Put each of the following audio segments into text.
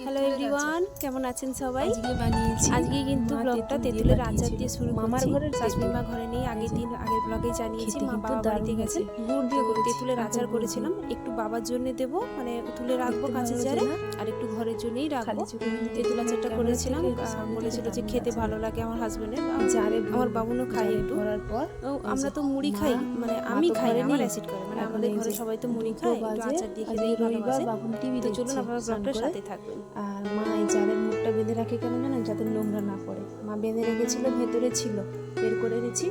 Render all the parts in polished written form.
Hello everyone, কেমন আছেন সবাই? আজকে কিন্তু ব্লগটা তেঁতুলের আচার দিয়ে শুরু করছি। শাশুড়ি মা ঘরে নেই, আগের ব্লগে জানিয়েছি মা বাবা বাড়িতে গেছে। গুড় দিয়ে তেঁতুলের আচার করেছিলাম, একটু বাবার জন্য দেব, মানে তুলে রাখবো কাঁচের জারে, আর একটু ঘরের জন্যই রাখবো। তেঁতুল আচারটা করেছিলাম, বলেছিল যে খেতে ভালো লাগে আমার হাজবেন্ডের, আমার বাবুনও খাই একটু। আমরা তো মুড়ি খাই, মানে আমি খাই না, আমার অ্যাসিড করে, মানে আমাদের ঘরে সবাই তো মুড়ি খায়, একটু আচার দিয়ে খেতেই ভালোবাসে। তো চলুন আপনারা ব্লগটার সাথে থাকবেন। আর মা এই জারের মুখটা বেঁধে রাখে কেন জানেন, যাতে নোংরা না পড়ে। মা বেঁধে রেখেছিল, ভেতরে ছিল, বের করে এনেছি।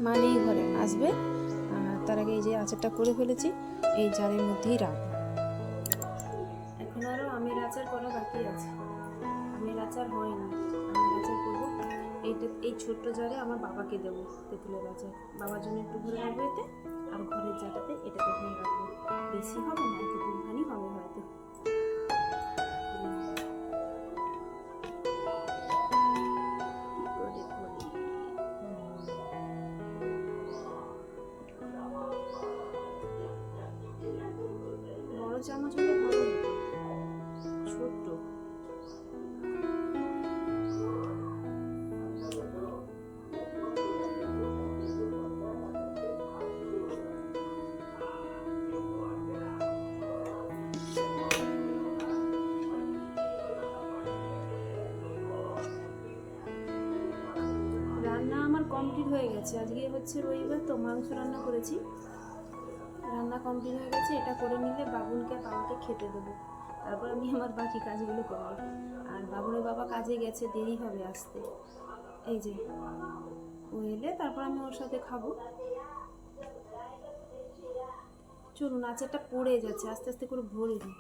মা নেই ঘরে, আসবে। আর তার আগে এই যে আচারটা করে ফেলেছি, এই জারের মধ্যেই রাখবো। এখন আরও আমের আচার করা বাকি আছে, আমের আচার হয়নি, আমের আচার করবো। এই ছোট্ট জারে আমার বাবাকে দেবো তেঁতুলের আচার, বাবার জন্য একটু ভরে রাখবো এতে, আর ঘরের জারটাতে এটাতে ভরে রাখবো। বেশি হবে না, একটু দুখানি হবে হয়তো। বড় চামচ হলে ভালো হতো, ছোট্ট। রান্না আমার কমপ্লিট হয়ে গেছে, আজকে হচ্ছে রবিবার তো মাংস রান্না করেছি, রান্না কমপ্লিট হয়ে গেছে। এটা করে নিলে বাবুনকে বাবাকে খেতে দেবো, তারপর আমি আমার বাকি কাজগুলো করবো। আর বাবুনের বাবা কাজে গেছে, দেরি হবে আসতে। এই যে ও এলে তারপর আমি ওর সাথে খাবো। চলুন, আচারটা পড়ে যাচ্ছে, আস্তে আস্তে করে ভরে দিই।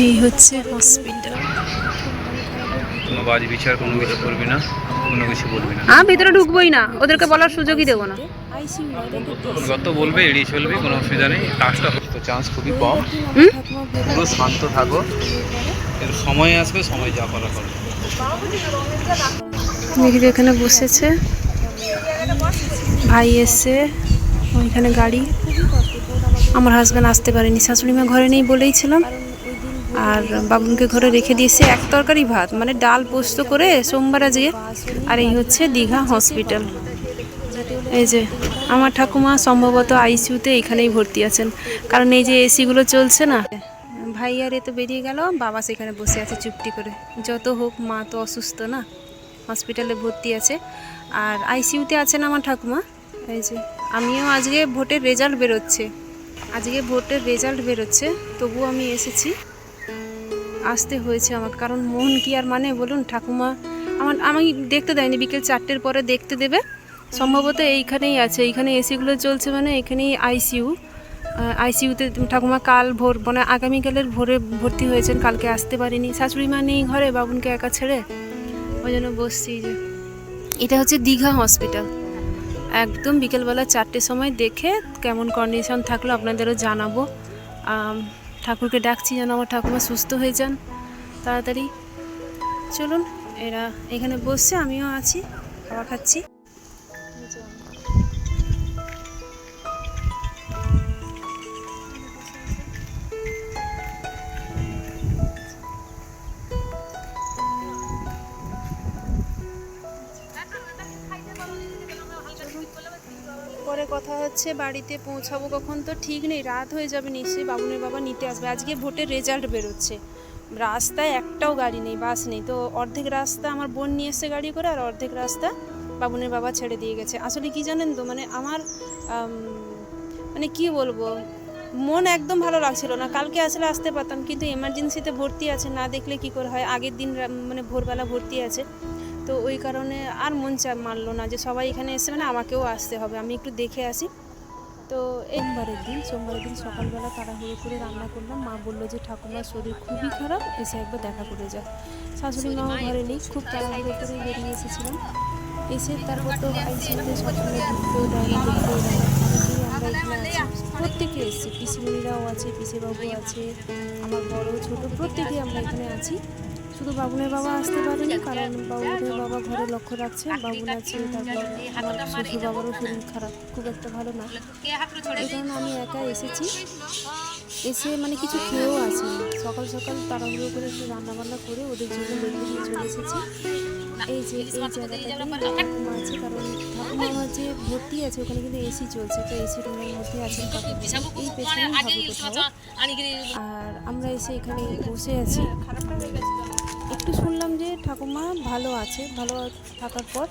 এই হচ্ছে হসপিটাল। কোনো বাজ বিচার কোনো কিছু করবি না, কোনো কিছু বলবি না। ভিতরে ঢুকবোই না, ওদেরকে বলার সুযোগই দেবো না। যত বলবে এড়িয়ে চলবি, কোনো অসুবিধা নেই। কাজটা হতে চান্স খুবই কম। পুরো শান্ত থাকো, এর সময় আসবে, সময় যা করা করো। দেখি এখানে বসেছে ভাই, এসছে ওইখানে গাড়ি। আমার হাজব্যান্ড আসতে পারেনি, শাশুড়ি মা ঘরে নেই বলেইছিলাম। আর বাবুনকে ঘরে রেখে দিয়েছে এক তরকারি ভাত, মানে ডাল পোস্ত করে সোমবার আজকে। আর এই হচ্ছে দীঘা হসপিটাল। এই যে আমার ঠাকুমা সম্ভবত আইসিইউতে এখানেই ভর্তি আছেন, কারণ এই যে এসিগুলো চলছে না। ভাই আর এ তো বেরিয়ে গেল, বাবা সেখানে বসে আছে চুপটি করে। যত হোক মা তো অসুস্থ না, হসপিটালে ভর্তি আছে। আর আইসিইউতে আছেন আমার ঠাকুমা। এই যে আমিও আজকে ভোটের রেজাল্ট বেরোচ্ছে, তবুও আমি এসেছি। আসতে হয়েছে আমার, কারণ মন কি আর মানে বলুন। ঠাকুমা আমি দেখতে দেয়নি, বিকেল 4টের পরে দেখতে দেবে সম্ভবত। এইখানেই আছে, এইখানে এসিগুলো চলছে, মানে এখানেই আইসিইউতে ঠাকুমা কাল ভোর, মানে আগামীকালের ভোরে ভর্তি হয়েছেন, কালকে আসতে পারিনি। শাশুড়ি মা নেই ঘরে, বাবুনকে একা ছেড়ে, ওই জন্য বসছি। যে এটা হচ্ছে দীঘা হসপিটাল। একদম বিকেলবেলা 4টের সময় দেখে কেমন কন্ডিশন থাকলো আপনাদেরও জানাবো। ঠাকুরকে ডাকছি যেন আমার ঠাকুমা সুস্থ হয়ে যান তাড়াতাড়ি। চলুন, এরা এখানে বসছে, আমিও আছি, খাওয়া খাচ্ছি। পরে কথা হচ্ছে বাড়িতে পৌঁছাবো কখন তো ঠিক নেই, রাত হয়ে যাবে নিশ্চয়ই। বাবুনের বাবা নিতে আসবে, আজকে ভোটের রেজাল্ট বেরোচ্ছে। রাস্তায় একটাও গাড়ি নেই, বাস নেই, তো অর্ধেক রাস্তা আমার বোন নিয়ে এসছে গাড়ি করে, আর অর্ধেক রাস্তা বাবুনের বাবা ছেড়ে দিয়ে গেছে। আসলে কি জানেন তো, মানে আমার মানে কি বলবো, মন একদম ভালো লাগছিল না। কালকে আসলে আসতে পারতাম, কিন্তু এমার্জেন্সিতে ভর্তি আছে, না দেখলে কি করে হয়। আগের দিন মানে ভোরবেলা ভর্তি আছে, তো ওই কারণে আর মন মানলো না যে সবাই এখানে এসে মানে আমাকেও আসতে হবে, আমি একটু দেখে আসি। তো সোমবারের দিন সকালবেলা তাড়াহুড়ো করে রান্না করলাম। মা বললো যে ঠাকুমার শরীর খুবই খারাপ, এসে একবার দেখা করে যা। শাশুড়ি মাও ঘরে নেই, খুব তাড়াহুড়ো করে বেরিয়ে এসেছিলাম। এসে তারপর তো আইসিইউতে সবসময় ঢুকতেও দেয় না, দেখতেও দেয় না। অনেকেই আমরা এখানে আছি, প্রত্যেকে এসেছি, পিসিমণিরাও আছে, পিসিবাবু আছে, আমার বড় ছোট প্রত্যেকেই আমরা এখানে আছি। শুধু বাবুনের বাবা আসতে পারেনি, কারণ বাবুনের বাবা ঘরে লক্ষ্য রাখছে, বাবুন আছে, তারপর আমার শ্বশুর বাবারও শরীর খারাপ, খুব একটা ভালো না। এই কারণে আমি একা এসেছি। এসে মানে কিছু খেয়েও আসি, সকাল সকাল তাড়াহুড়ো করে একটু রান্নাবান্না করে ওদের জন্য রেডি দিয়ে চলে এসেছি। এই যে এই জায়গাটাতে ঠাকুমা আছে, কারণ ঠাকুমা আমার যে ভর্তি আছে ওখানে কিন্তু এসি চলছে, তো এসি রুমের মধ্যে আছেন কাকু, এই পেছনেই হবে কোথাও। আর আমরা এসে এখানে বসে আছি। একটু শুনলাম যে ঠাকুমা ভালো আছে, ভালো থাকার পর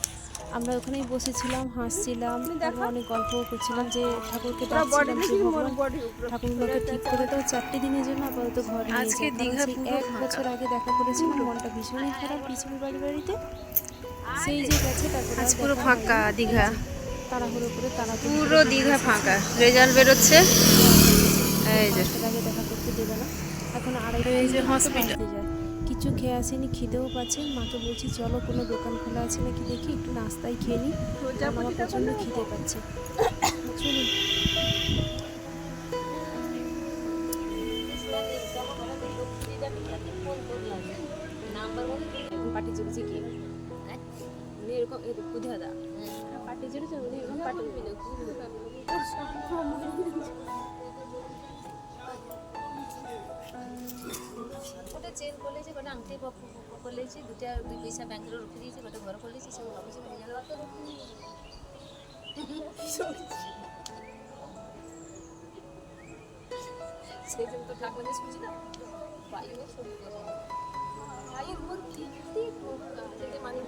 আমরা ওখানেই বসেছিলাম, হাসছিলাম, তারপর অনেক গল্পও করছিলাম, যে ঠাকুরকে ডাকছিলাম যে ভগবান ঠাকুরগুলোকে ঠিক করে দাও, 4টি দিনের জন্য আপাতত ঘরে নিয়ে যাই। কারণ সেই 1 বছর আগে দেখা করেছিলাম, মনটা ভীষণই খারাপ পিছনের বাড়িতে, সেই যে গেছে। তারপরে আজ পুরো ফাঁকা দীঘা, তাড়াহুড়ো করে পুরো দীঘা ফাঁকা। রেজাল্ট বেরোচ্ছে, এই যে আগে দেখা করতে দেবে না। এখন এই যে হসপিটাল। কিছু খেয়ে আসেনি, খিদেও পাচ্ছে। মাকে বলছি চলো কোনো দোকান খোলা আছে নাকি দেখি, একটু নাস্তাই খেয়ে নিই, আমার প্রচণ্ড খিদে পাচ্ছে। চলুন। পাটি চলেছে কি এরকম কুধাদা পাটি চলেছে, এরকম পাটি ଗୋଟେ ଚେନ୍ ଖୋଲେଇଛି, ଗୋଟେ ଆଙ୍ଗୁଠି ଖୋଲେଇଛି, ଦୁଇ ପଇସା ବ୍ୟାଙ୍କରେ ରଖିଦେଇଛି, ଗୋଟେ ଘର ଖୋଲେଇଛି, ସବୁ ଭାବୁଛି ସେଇ ଦିନ ତ ଠାକୁର ଶୁଛି ନା ଭାଇ ଭାଇ ମୋର କେମିତି ଯେତେ ମାନି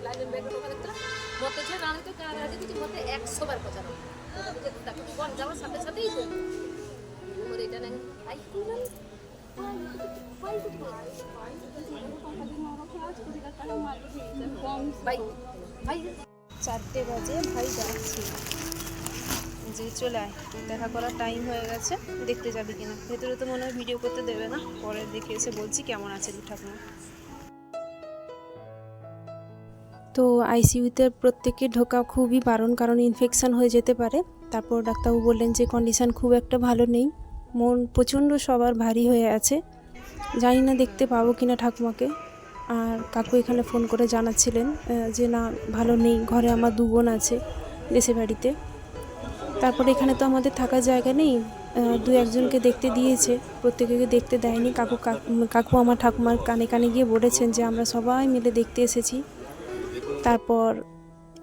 ଲାଇନ୍ ବ୍ୟାଙ୍କ ଟଙ୍କା ଦେଖୁଥିଲା ମୋତେ ଯେ ରାଣୀ ତ କାହାର ଆଜି କିଛି ମୋତେ 100 বার ପଚାର ତାକୁ ତୁ ବନ୍ଦ ଯାଅ ସାথে সাথেই ମୋର ଏଇଟା ନାହିଁ ଭାଇ ভাই ভাই 4টে বাজে, ভাই যাচ্ছি, যে চলে আয়, দেখা করার টাইম হয়ে গেছে, দেখতে যাবি কিনা। ভেতরে তো মনে হয় ভিডিও করতে দেবে না, পরে দেখে এসে বলছি কেমন আছে ঠাকুমা। তো আইসিইউতে প্রত্যেকে ঢোকা খুবই বারণ, কারণ ইনফেকশান হয়ে যেতে পারে। তারপর ডাক্তারবাবু বললেন যে কন্ডিশান খুব একটা ভালো নেই, মন প্রচণ্ড সবার ভারী হয়ে আছে, জানি না দেখতে পাবো কিনা ঠাকুমাকে। আর কাকু এখানে ফোন করে জানাচ্ছিলেন যে না ভালো নেই, ঘরে আমার 2 বোন আছে দেশে বাড়িতে। তারপরে এখানে তো আমাদের থাকার জায়গা নেই, 2-1জনকে দেখতে দিয়েছে, প্রত্যেকে দেখতে দেয়নি। কাকু আমার ঠাকুমার কানে কানে গিয়ে বলেছেন যে আমরা সবাই মিলে দেখতে এসেছি। তারপর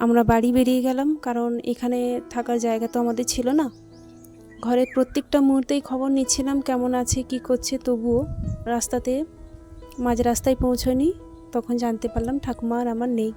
আমরা বাড়ি বেরিয়ে গেলাম, কারণ এখানে থাকার জায়গা তো আমাদের ছিল না। ঘরে প্রত্যেকটা মুহূর্তেই খবর নিচ্ছিলাম কেমন আছে কি করছে, তবুও মাঝ রাস্তায় পৌঁছয়নি, তখন জানতে পারলাম ঠাকুমা আর আমার নেই।